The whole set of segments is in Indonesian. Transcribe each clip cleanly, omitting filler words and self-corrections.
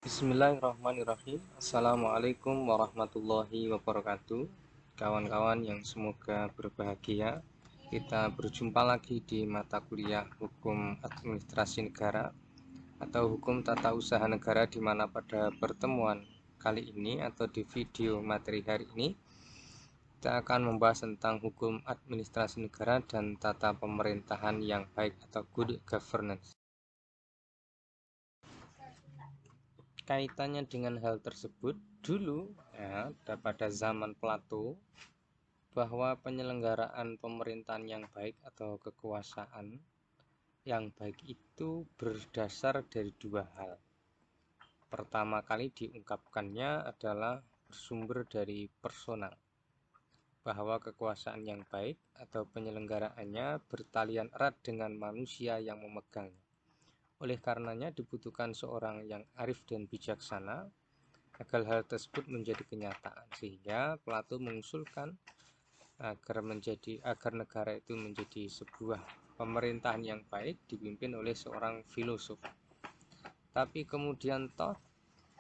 Bismillahirrahmanirrahim. Assalamualaikum warahmatullahi wabarakatuh. Kawan-kawan yang semoga berbahagia. Kita berjumpa lagi di mata kuliah Hukum Administrasi Negara atau Hukum Tata Usaha Negara, di mana pada pertemuan kali ini atau di video materi hari ini kita akan membahas tentang hukum administrasi negara dan tata pemerintahan yang baik atau good governance. Kaitannya dengan hal tersebut, dulu ya, pada zaman Plato, bahwa penyelenggaraan pemerintahan yang baik atau kekuasaan yang baik itu berdasar dari dua hal. Pertama kali diungkapkannya adalah bersumber dari personal, bahwa kekuasaan yang baik atau penyelenggaraannya bertalian erat dengan manusia yang memegangnya. Oleh karenanya dibutuhkan seorang yang arif dan bijaksana agar hal tersebut menjadi kenyataan, sehingga Plato mengusulkan agar negara itu menjadi sebuah pemerintahan yang baik dipimpin oleh seorang filosof. Tapi kemudian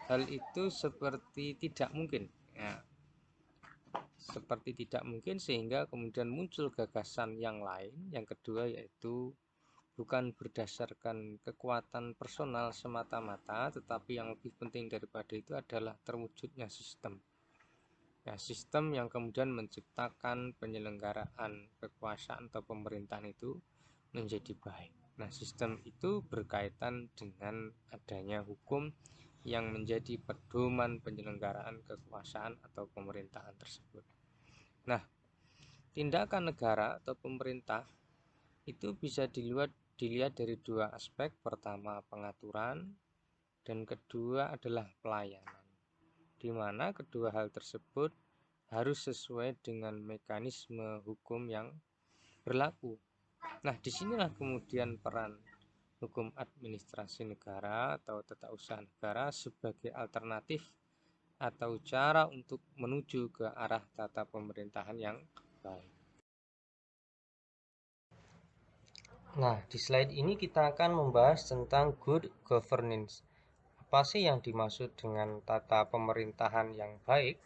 hal itu seperti tidak mungkin ya, sehingga kemudian muncul gagasan yang lain, yang kedua, yaitu bukan berdasarkan kekuatan personal semata-mata, tetapi yang lebih penting daripada itu adalah terwujudnya sistem. Ya, sistem yang kemudian menciptakan penyelenggaraan kekuasaan atau pemerintahan itu menjadi baik. Nah, sistem itu berkaitan dengan adanya hukum yang menjadi pedoman penyelenggaraan kekuasaan atau pemerintahan tersebut. Nah, tindakan negara atau pemerintah itu bisa dilihat dari dua aspek. Pertama, pengaturan, dan kedua adalah pelayanan, di mana kedua hal tersebut harus sesuai dengan mekanisme hukum yang berlaku. Nah, disinilah kemudian peran hukum administrasi negara atau tata usaha negara sebagai alternatif atau cara untuk menuju ke arah tata pemerintahan yang baik. Nah, di slide ini kita akan membahas tentang good governance. Apa sih yang dimaksud dengan tata pemerintahan yang baik,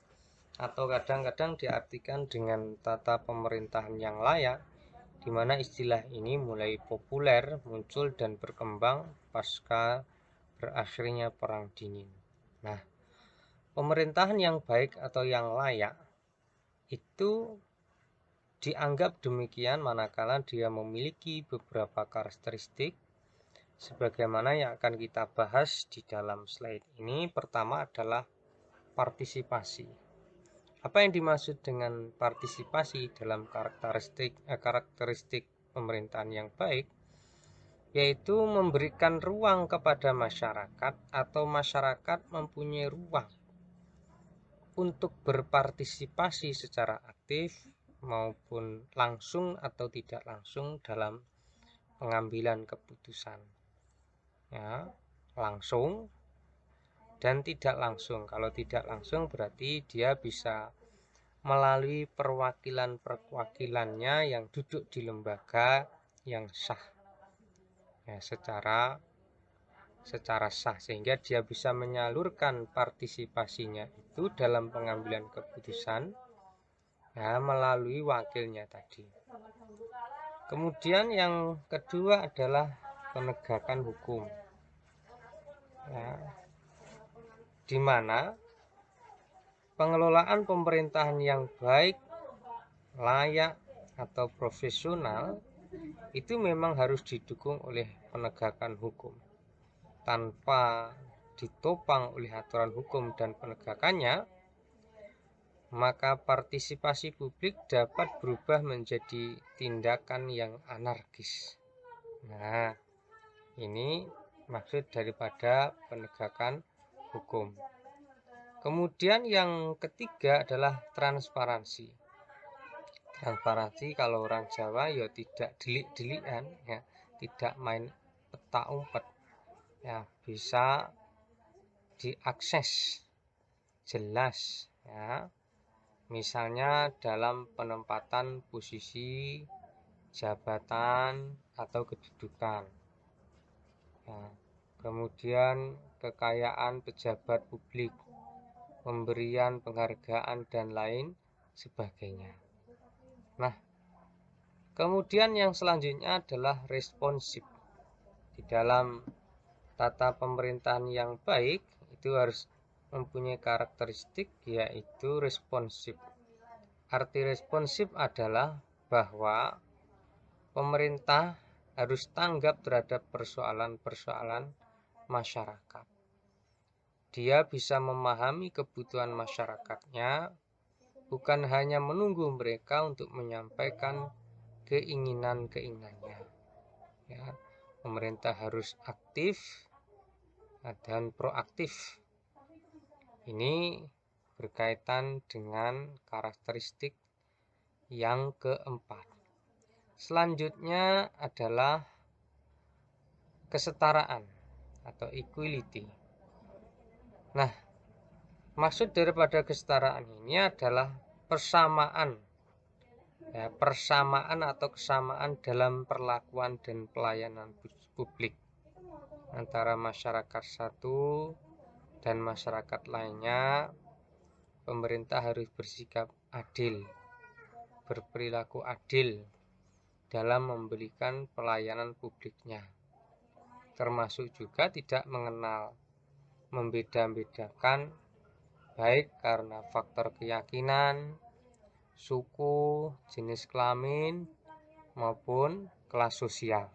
atau kadang-kadang diartikan dengan tata pemerintahan yang layak, di mana istilah ini mulai populer, muncul dan berkembang pasca berakhirnya Perang Dingin. Nah, pemerintahan yang baik atau yang layak itu dianggap demikian manakala dia memiliki beberapa karakteristik sebagaimana yang akan kita bahas di dalam slide ini. Pertama adalah partisipasi. Apa yang dimaksud dengan partisipasi dalam karakteristik pemerintahan yang baik? Yaitu memberikan ruang kepada masyarakat atau masyarakat mempunyai ruang untuk berpartisipasi secara aktif maupun langsung atau tidak langsung dalam pengambilan keputusan. Ya, langsung dan tidak langsung. Kalau tidak langsung berarti dia bisa melalui perwakilannya yang duduk di lembaga yang sah, ya, secara sah, sehingga dia bisa menyalurkan partisipasinya itu dalam pengambilan keputusan, ya, melalui wakilnya tadi. Kemudian yang kedua adalah penegakan hukum, ya, di mana pengelolaan pemerintahan yang baik, layak, atau profesional itu memang harus didukung oleh penegakan hukum. Tanpa ditopang oleh aturan hukum dan penegakannya, maka partisipasi publik dapat berubah menjadi tindakan yang anarkis. Nah, ini maksud daripada penegakan hukum. Kemudian yang ketiga adalah transparansi. Transparansi kalau orang Jawa ya tidak delik-delikan, ya, tidak main petak umpet, ya, bisa diakses jelas, ya, misalnya dalam penempatan posisi jabatan atau kedudukan, ya. Kemudian kekayaan pejabat publik, pemberian penghargaan, dan lain sebagainya. Nah, kemudian yang selanjutnya adalah responsif. Di dalam tata pemerintahan yang baik itu harus mempunyai karakteristik yaitu responsif. Arti responsif adalah bahwa pemerintah harus tanggap terhadap persoalan-persoalan masyarakat. Dia bisa memahami kebutuhan masyarakatnya, bukan hanya menunggu mereka untuk menyampaikan keinginan-keinginannya. Ya, pemerintah harus aktif dan proaktif. Ini berkaitan dengan karakteristik yang keempat. Selanjutnya adalah kesetaraan atau equality. Nah, maksud daripada kesetaraan ini adalah persamaan, ya, persamaan atau kesamaan dalam perlakuan dan pelayanan publik antara masyarakat satu dan masyarakat lainnya. Pemerintah harus bersikap adil, berperilaku adil dalam memberikan pelayanan publiknya, termasuk juga tidak mengenal, membeda-bedakan, baik karena faktor keyakinan, suku, jenis kelamin, maupun kelas sosial.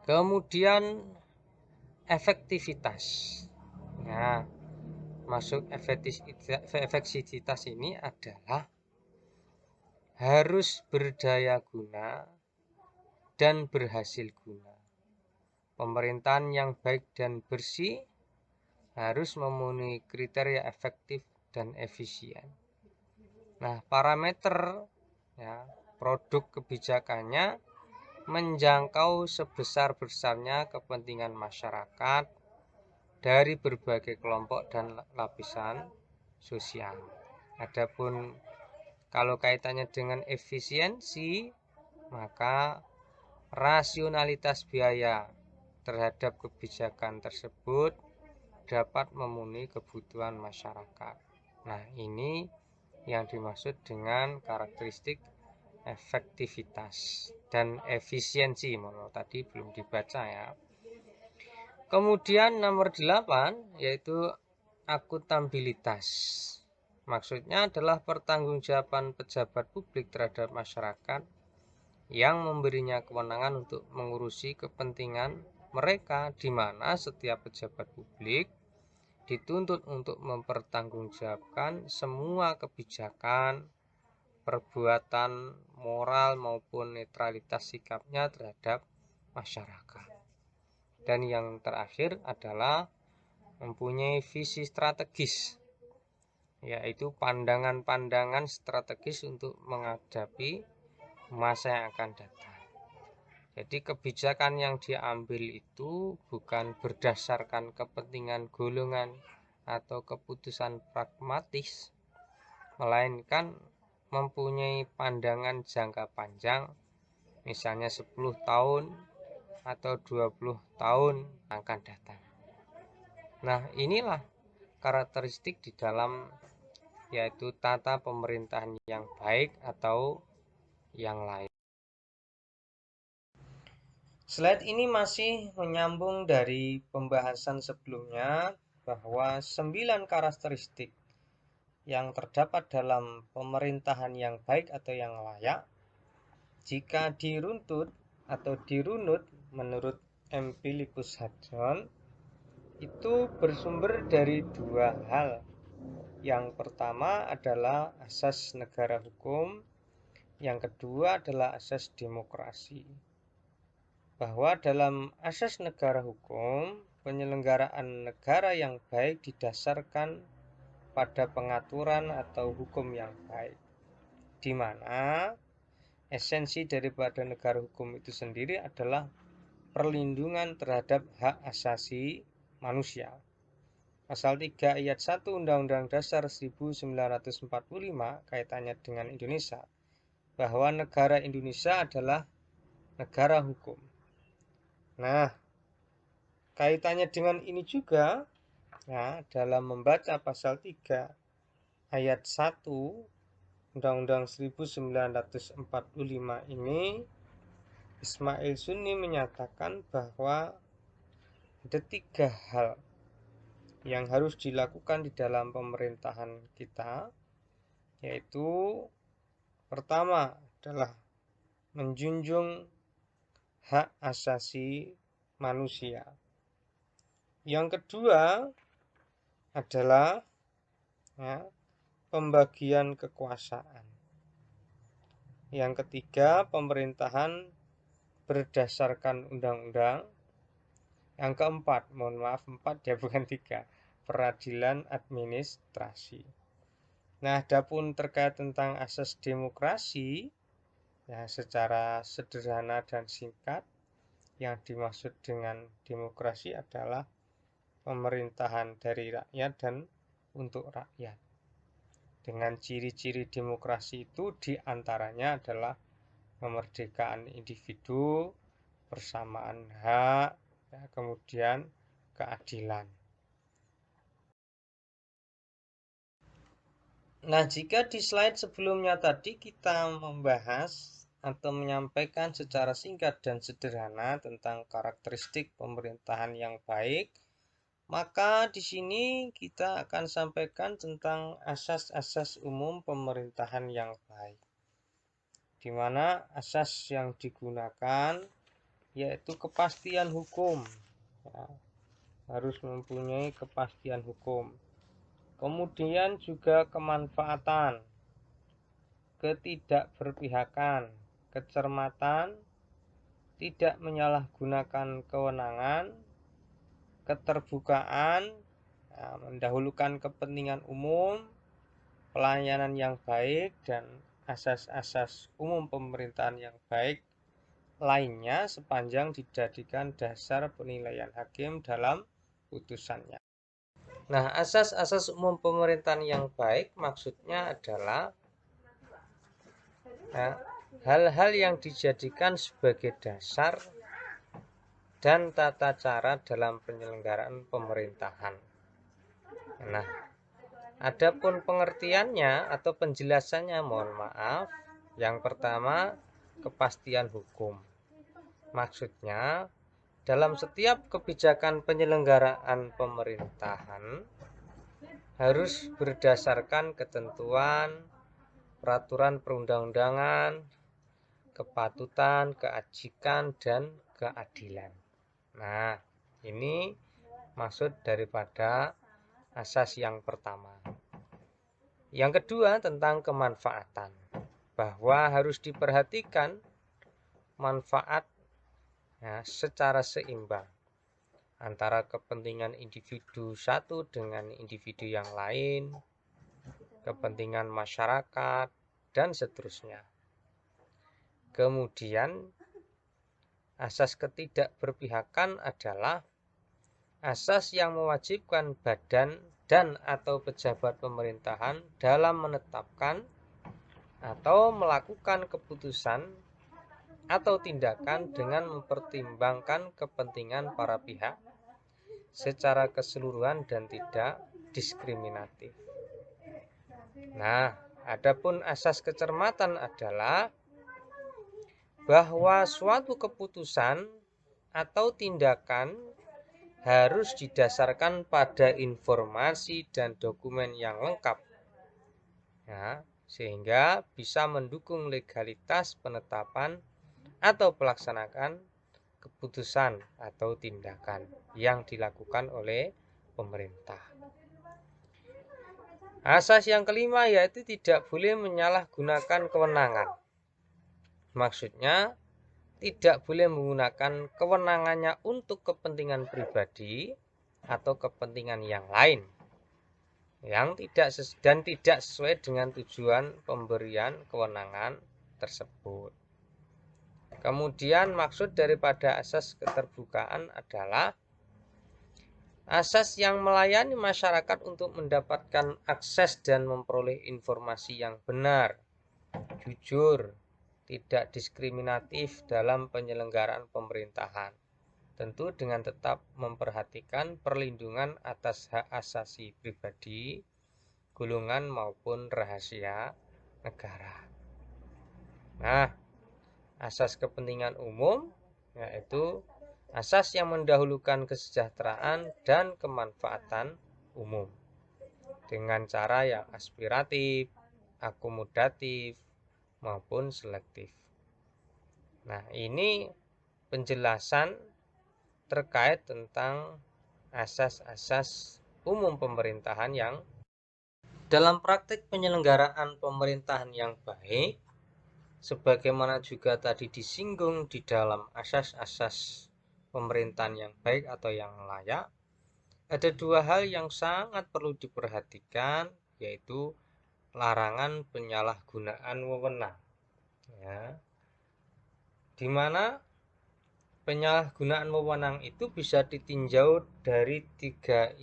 Kemudian efektivitas. Nah, masuk efektivitas ini adalah harus berdaya guna dan berhasil guna. Pemerintahan yang baik dan bersih harus memenuhi kriteria efektif dan efisien. Nah, parameter, ya, produk kebijakannya menjangkau sebesar-besarnya kepentingan masyarakat dari berbagai kelompok dan lapisan sosial. Adapun kalau kaitannya dengan efisiensi, maka rasionalitas biaya terhadap kebijakan tersebut dapat memenuhi kebutuhan masyarakat. Nah, ini yang dimaksud dengan karakteristik efektivitas dan efisiensi. Tadi belum dibaca ya. Kemudian nomor 8 yaitu akuntabilitas. Maksudnya adalah pertanggungjawaban pejabat publik terhadap masyarakat yang memberinya kewenangan untuk mengurusi kepentingan mereka, di mana setiap pejabat publik dituntut untuk mempertanggungjawabkan semua kebijakan, perbuatan moral maupun netralitas sikapnya terhadap masyarakat. Dan yang terakhir adalah mempunyai visi strategis, yaitu pandangan-pandangan strategis untuk menghadapi masa yang akan datang. Jadi kebijakan yang diambil itu bukan berdasarkan kepentingan golongan atau keputusan pragmatis, melainkan mempunyai pandangan jangka panjang, misalnya 10 tahun atau 20 tahun akan datang. Nah, inilah karakteristik di dalam yaitu tata pemerintahan yang baik atau yang lain. Slide ini masih menyambung dari pembahasan sebelumnya bahwa 9 karakteristik yang terdapat dalam pemerintahan yang baik atau yang layak jika diruntut atau dirunut menurut Empiricus Hudson itu bersumber dari dua hal. Yang pertama adalah asas negara hukum, yang kedua adalah asas demokrasi. Bahwa dalam asas negara hukum, penyelenggaraan negara yang baik didasarkan pada pengaturan atau hukum yang baik, di mana esensi daripada negara hukum itu sendiri adalah perlindungan terhadap hak asasi manusia. Pasal 3 ayat 1 Undang-Undang Dasar 1945 kaitannya dengan Indonesia, bahwa negara Indonesia adalah negara hukum. Nah, kaitannya dengan ini juga, ya, dalam membaca pasal 3 ayat 1 Undang-Undang 1945 ini, Ismail Sunni menyatakan bahwa ada 3 hal yang harus dilakukan di dalam pemerintahan kita, yaitu pertama adalah menjunjung hak asasi manusia. Yang kedua adalah, ya, pembagian kekuasaan. Yang ketiga, pemerintahan berdasarkan undang-undang. Yang keempat, mohon maaf 4 ya bukan 3, peradilan administrasi. Nah, adapun terkait tentang asas demokrasi, ya, secara sederhana dan singkat, yang dimaksud dengan demokrasi adalah pemerintahan dari rakyat dan untuk rakyat. Dengan ciri-ciri demokrasi itu diantaranya adalah kemerdekaan individu, persamaan hak, ya, kemudian keadilan. Nah, jika di slide sebelumnya tadi kita membahas atau menyampaikan secara singkat dan sederhana tentang karakteristik pemerintahan yang baik, maka di sini kita akan sampaikan tentang asas-asas umum pemerintahan yang baik, di mana asas yang digunakan yaitu kepastian hukum, ya, harus mempunyai kepastian hukum. Kemudian juga kemanfaatan, ketidakberpihakan, kecermatan, tidak menyalahgunakan kewenangan, keterbukaan, ya, mendahulukan kepentingan umum, pelayanan yang baik, dan asas-asas umum pemerintahan yang baik lainnya sepanjang dijadikan dasar penilaian hakim dalam putusannya. Nah, asas-asas umum pemerintahan yang baik maksudnya adalah, ya, hal-hal yang dijadikan sebagai dasar dan tata cara dalam penyelenggaraan pemerintahan. Nah, adapun pengertiannya atau penjelasannya, mohon maaf. Yang pertama, kepastian hukum. Maksudnya, dalam setiap kebijakan penyelenggaraan pemerintahan harus berdasarkan ketentuan, peraturan perundang-undangan, kepatutan, keajikan, dan keadilan. Nah, ini maksud daripada asas yang pertama. Yang kedua tentang kemanfaatan, bahwa harus diperhatikan manfaat, ya, secara seimbang antara kepentingan individu satu dengan individu yang lain, kepentingan masyarakat, dan seterusnya. Kemudian asas ketidakberpihakan adalah asas yang mewajibkan badan dan atau pejabat pemerintahan dalam menetapkan atau melakukan keputusan atau tindakan dengan mempertimbangkan kepentingan para pihak secara keseluruhan dan tidak diskriminatif. Nah, adapun asas kecermatan adalah bahwa suatu keputusan atau tindakan harus didasarkan pada informasi dan dokumen yang lengkap, ya, sehingga bisa mendukung legalitas penetapan atau pelaksanaan keputusan atau tindakan yang dilakukan oleh pemerintah. Asas yang kelima yaitu tidak boleh menyalahgunakan kewenangan. Maksudnya, tidak boleh menggunakan kewenangannya untuk kepentingan pribadi atau kepentingan yang lain yang tidak sesuai dengan tujuan pemberian kewenangan tersebut. Kemudian maksud daripada asas keterbukaan adalah asas yang melayani masyarakat untuk mendapatkan akses dan memperoleh informasi yang benar, jujur, tidak diskriminatif dalam penyelenggaraan pemerintahan. tentu dengan tetap memperhatikan perlindungan atas hak asasi pribadi, golongan maupun rahasia negara. Nah, asas kepentingan umum yaitu asas yang mendahulukan kesejahteraan dan kemanfaatan umum dengan cara yang aspiratif, akomodatif, maupun selektif. Nah, ini penjelasan terkait tentang asas-asas umum pemerintahan yang dalam praktik penyelenggaraan pemerintahan yang baik, sebagaimana juga tadi disinggung di dalam asas-asas pemerintahan yang baik atau yang layak, ada dua hal yang sangat perlu diperhatikan, yaitu larangan penyalahgunaan wewenang, ya, di mana penyalahgunaan wewenang itu bisa ditinjau dari tiga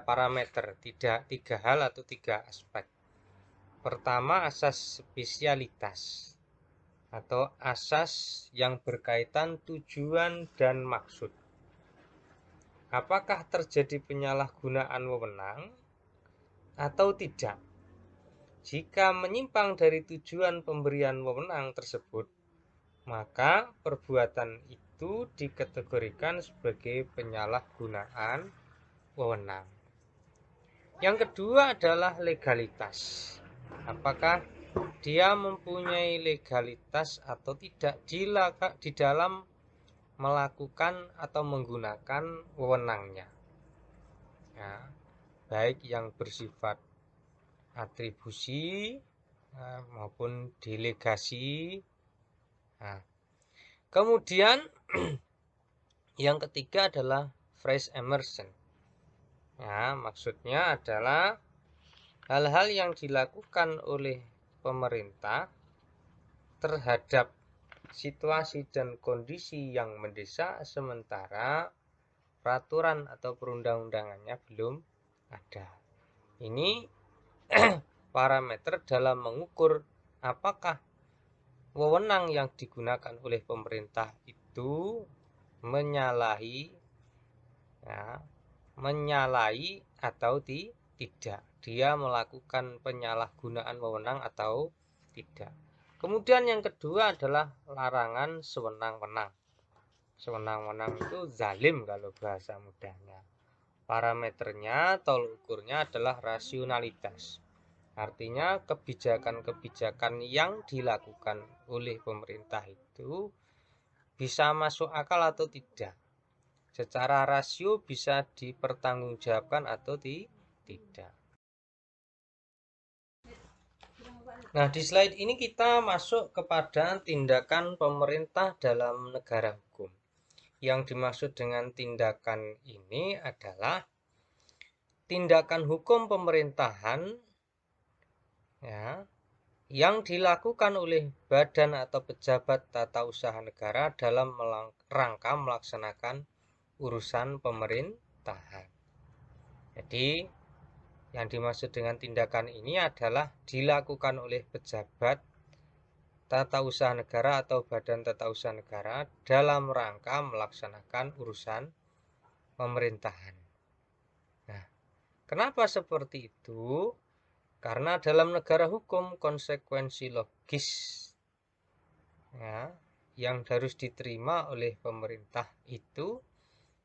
parameter, tiga hal atau tiga aspek. Pertama, asas spesialitas atau asas yang berkaitan tujuan dan maksud. Apakah terjadi penyalahgunaan wewenang atau tidak? Jika menyimpang dari tujuan pemberian wewenang tersebut, maka perbuatan itu dikategorikan sebagai penyalahgunaan wewenang. Yang kedua adalah legalitas. Apakah dia mempunyai legalitas atau tidak di dalam melakukan atau menggunakan wewenangnya, ya, baik yang bersifat atribusi maupun delegasi. Nah, kemudian yang ketiga adalah phrase emerson. Ya, maksudnya adalah hal-hal yang dilakukan oleh pemerintah terhadap situasi dan kondisi yang mendesak sementara peraturan atau perundang-undangannya belum ada. Ini parameter dalam mengukur apakah wewenang yang digunakan oleh pemerintah itu menyalahi atau tidak. Dia melakukan penyalahgunaan wewenang atau tidak. Kemudian yang kedua adalah larangan sewenang-wenang. Sewenang-wenang itu zalim kalau bahasa mudahnya. Parameternya, tolok ukurnya adalah rasionalitas. Artinya kebijakan-kebijakan yang dilakukan oleh pemerintah itu bisa masuk akal atau tidak. Secara rasio bisa dipertanggungjawabkan atau tidak. Nah, di slide ini kita masuk kepada tindakan pemerintah dalam negara hukum. Yang dimaksud dengan tindakan ini adalah tindakan hukum pemerintahan, ya, yang dilakukan oleh badan atau pejabat tata usaha negara dalam rangka melaksanakan urusan pemerintahan. Jadi, yang dimaksud dengan tindakan ini adalah dilakukan oleh pejabat tata usaha negara atau badan tata usaha negara dalam rangka melaksanakan urusan pemerintahan. Nah, kenapa seperti itu? Karena dalam negara hukum konsekuensi logis, ya, yang harus diterima oleh pemerintah itu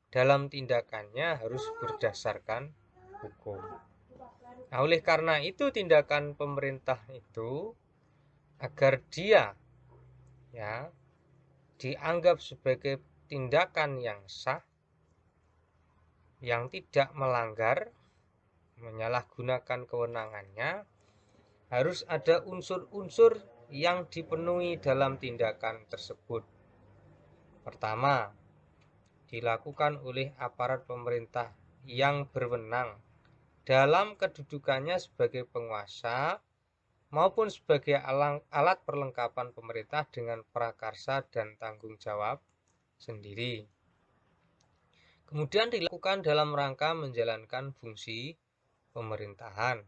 dalam tindakannya harus berdasarkan hukum. Nah, oleh karena itu tindakan pemerintah itu agar dia, ya, dianggap sebagai tindakan yang sah, yang tidak melanggar, menyalahgunakan kewenangannya, harus ada unsur-unsur yang dipenuhi dalam tindakan tersebut. Pertama, dilakukan oleh aparat pemerintah yang berwenang dalam kedudukannya sebagai penguasa maupun sebagai alat perlengkapan pemerintah dengan prakarsa dan tanggung jawab sendiri. Kemudian dilakukan dalam rangka menjalankan fungsi pemerintahan,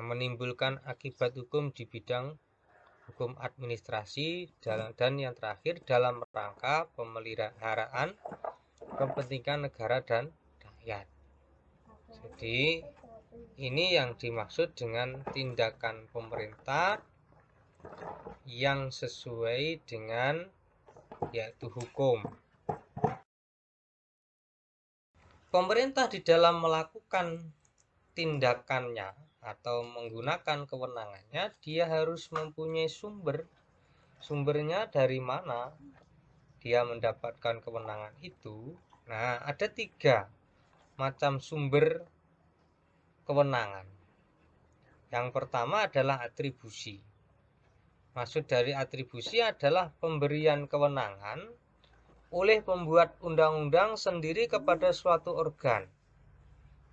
menimbulkan akibat hukum di bidang hukum administrasi, dan yang terakhir dalam rangka pemeliharaan kepentingan negara dan rakyat. Jadi ini yang dimaksud dengan tindakan pemerintah yang sesuai dengan yaitu hukum. Pemerintah di dalam melakukan tindakannya atau menggunakan kewenangannya, dia harus mempunyai sumber. Sumbernya dari mana dia mendapatkan kewenangan itu? Nah, ada 3 macam sumber kewenangan. Yang pertama adalah atribusi. Maksud dari atribusi adalah pemberian kewenangan oleh pembuat undang-undang sendiri kepada suatu organ,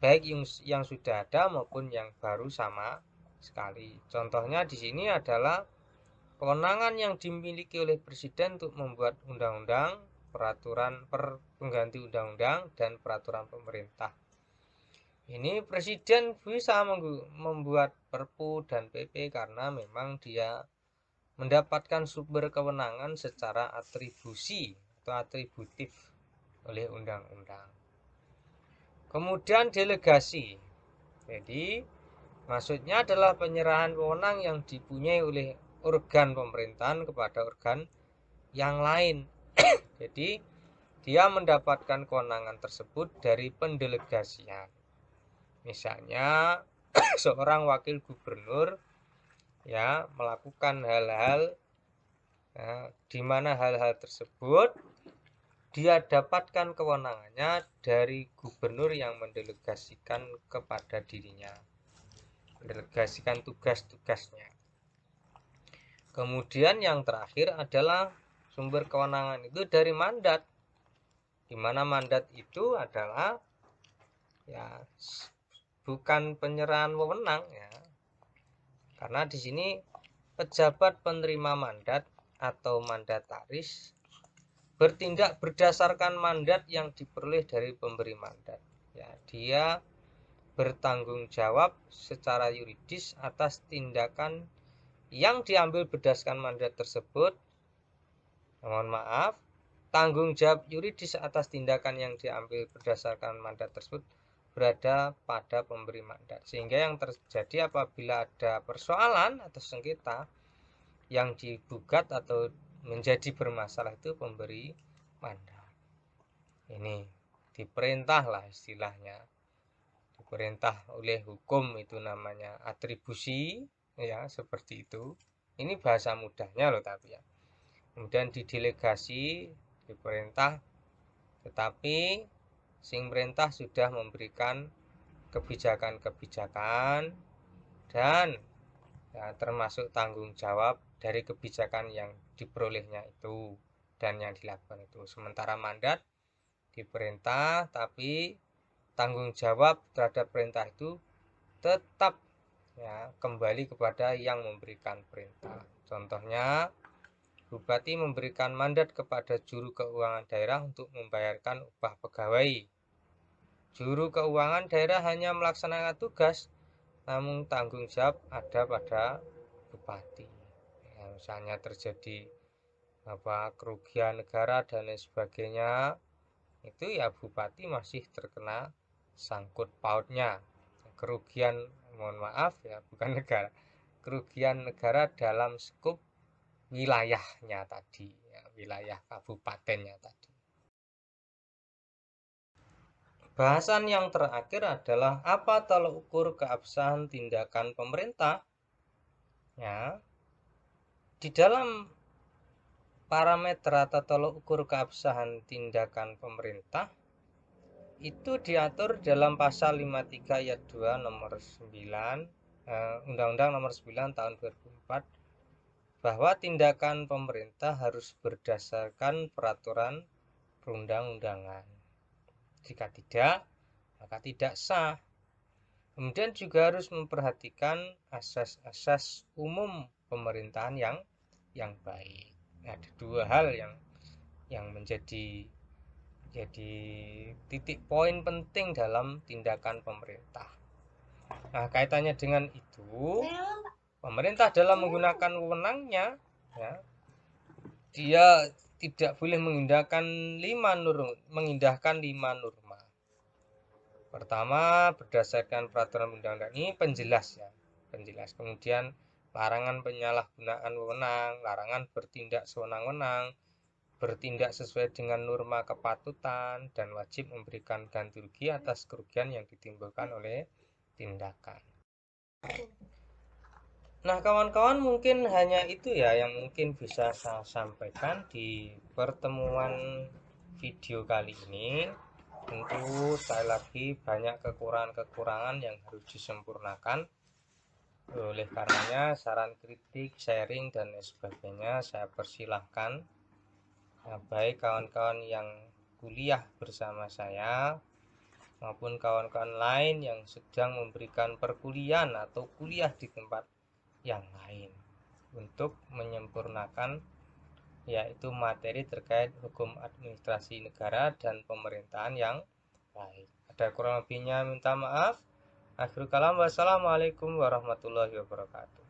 baik yang sudah ada maupun yang baru sama sekali. Contohnya di sini adalah kewenangan yang dimiliki oleh presiden untuk membuat undang-undang, peraturan pengganti undang-undang, dan peraturan pemerintah. Ini presiden bisa membuat Perpu dan PP karena memang dia mendapatkan sumber kewenangan secara atribusi atau atributif oleh undang-undang. Kemudian delegasi. Jadi maksudnya adalah penyerahan wewenang yang dipunyai oleh organ pemerintahan kepada organ yang lain. Jadi dia mendapatkan kewenangan tersebut dari pendelegasian. Misalnya seorang wakil gubernur ya melakukan hal-hal di mana hal-hal tersebut dia dapatkan kewenangannya dari gubernur yang mendelegasikan kepada dirinya, mendelegasikan tugas-tugasnya. Kemudian yang terakhir adalah sumber kewenangan itu dari mandat, di mana mandat itu adalah ya bukan penyerahan wewenang ya, karena di sini pejabat penerima mandat atau mandataris bertindak berdasarkan mandat yang diperoleh dari pemberi mandat. Ya, dia bertanggung jawab secara yuridis atas tindakan yang diambil berdasarkan mandat tersebut. Mohon maaf, tanggung jawab yuridis atas tindakan yang diambil berdasarkan mandat tersebut berada pada pemberi mandat. Sehingga yang terjadi apabila ada persoalan atau sengketa yang digugat atau menjadi bermasalah itu pemberi mandat. Ini diperintah lah istilahnya. Diperintah oleh hukum itu namanya atribusi ya, seperti itu. Ini bahasa mudahnya loh tapi ya. Kemudian didelegasi, diperintah, tetapi sing perintah sudah memberikan kebijakan-kebijakan dan ya, termasuk tanggung jawab dari kebijakan yang diperolehnya itu dan yang dilakukan itu. Sementara mandat diperintah tapi tanggung jawab terhadap perintah itu tetap ya kembali kepada yang memberikan perintah. Contohnya bupati memberikan mandat kepada juru keuangan daerah untuk membayarkan upah pegawai. Juru keuangan daerah hanya melaksanakan tugas, namun tanggung jawab ada pada bupati. Ya, misalnya terjadi kerugian negara dan lain sebagainya, itu ya bupati masih terkena sangkut pautnya. Kerugian, mohon maaf ya, bukan negara, kerugian negara dalam skup wilayahnya tadi ya, wilayah kabupatennya tadi. Bahasan yang terakhir adalah apa tolak ukur keabsahan tindakan pemerintah. Ya, di dalam parameter atau tolak ukur keabsahan tindakan pemerintah itu diatur dalam pasal 53 ayat 2 nomor 9 Undang-Undang nomor 9 tahun 2004 bahwa tindakan pemerintah harus berdasarkan peraturan perundang-undangan. Jika tidak, maka tidak sah. Kemudian juga harus memperhatikan asas-asas umum pemerintahan yang baik. Ada 2 hal yang menjadi titik poin penting dalam tindakan pemerintah. Nah, kaitannya dengan itu, Pemerintah dalam menggunakan wewenangnya, ya, dia tidak boleh mengindahkan 5 norma. Pertama, berdasarkan peraturan undang-undang ini penjelas ya, penjelas. Kemudian larangan penyalahgunaan wewenang, larangan bertindak sewenang-wenang, bertindak sesuai dengan norma kepatutan, dan wajib memberikan ganti rugi atas kerugian yang ditimbulkan oleh tindakan. Nah, kawan-kawan, mungkin hanya itu ya yang mungkin bisa saya sampaikan di pertemuan video kali ini. Tentu sekali lagi banyak kekurangan-kekurangan yang harus disempurnakan. Oleh karenanya saran, kritik, sharing, dan lain sebagainya saya persilahkan. Nah, baik kawan-kawan yang kuliah bersama saya maupun kawan-kawan lain yang sedang memberikan perkuliahan atau kuliah di tempat yang lain untuk menyempurnakan yaitu materi terkait hukum administrasi negara dan pemerintahan yang baik. Ada kurang lebihnya minta maaf. Akhirul kalam, wassalamualaikum warahmatullahi wabarakatuh.